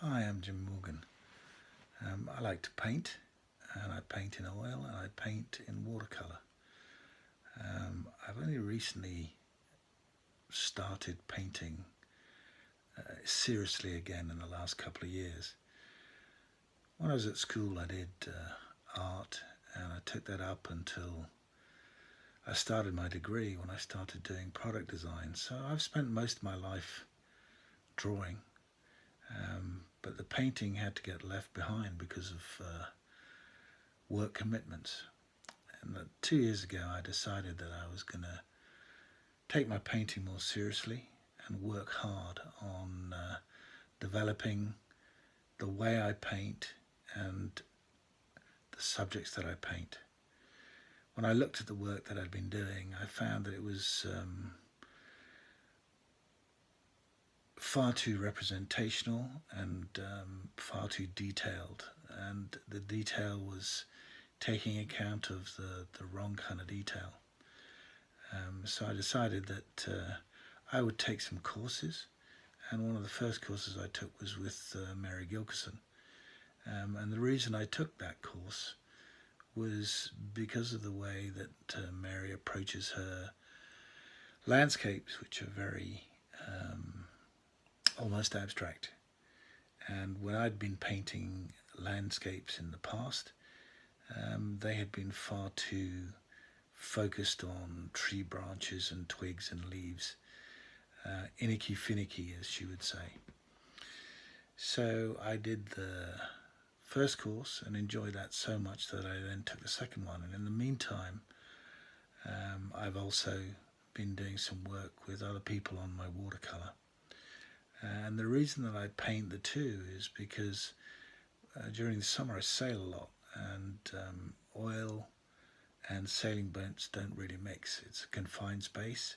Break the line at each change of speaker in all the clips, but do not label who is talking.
Hi, I'm Jim Morgan. I like to paint, and I paint in oil and I paint in watercolour. I've only recently started painting seriously again in the last couple of years. When I was at school, I did art, and I took that up until I started my degree when I started doing product design. So I've spent most of my life drawing. But the painting had to get left behind because of work commitments. And 2 years ago, I decided that I was going to take my painting more seriously and work hard on developing the way I paint and the subjects that I paint. When I looked at the work that I'd been doing, I found that it was far too representational and far too detailed, and the detail was taking account of the wrong kind of detail. So I decided that I would take some courses, and one of the first courses I took was with Mary Gilkerson. And the reason I took that course was because of the way that Mary approaches her landscapes, which are very almost abstract. And when I'd been painting landscapes in the past, they had been far too focused on tree branches and twigs and leaves, inicky finicky, as she would say. So I did the first course and enjoyed that so much that I then took the second one. And in the meantime, I've also been doing some work with other people on my watercolour. And the reason that I paint the two is because during the summer I sail a lot, and oil and sailing boats don't really mix. It's a confined space.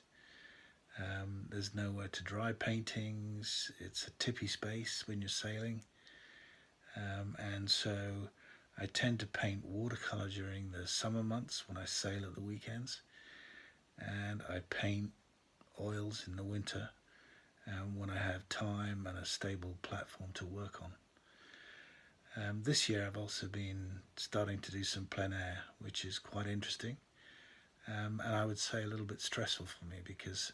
There's nowhere to dry paintings. It's a tippy space when you're sailing. And so I tend to paint watercolour during the summer months when I sail at the weekends. And I paint oils in the winter when I have time and a stable platform to work on. This year I've also been starting to do some plein air, which is quite interesting, and I would say a little bit stressful for me because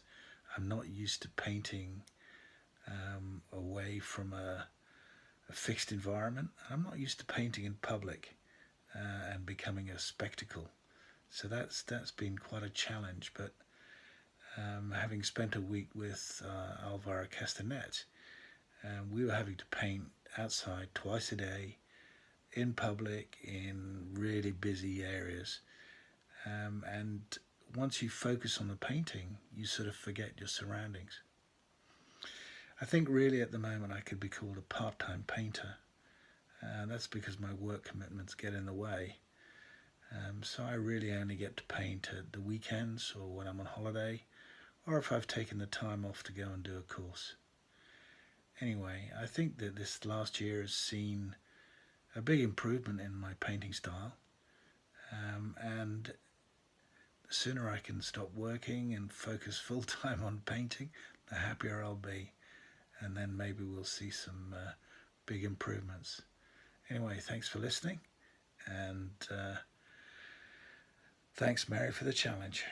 I'm not used to painting away from a fixed environment. I'm not used to painting in public and becoming a spectacle. So that's been quite a challenge, but having spent a week with Alvaro Castanet, we were having to paint outside twice a day, in public, in really busy areas. And once you focus on the painting, you sort of forget your surroundings. I think really at the moment I could be called a part-time painter. That's because my work commitments get in the way. So I really only get to paint at the weekends or when I'm on holiday, or if I've taken the time off to go and do a course. Anyway, I think that this last year has seen a big improvement in my painting style, and the sooner I can stop working and focus full-time on painting, the happier I'll be, and then maybe we'll see some big improvements. Anyway, thanks for listening, and thanks, Mary, for the challenge.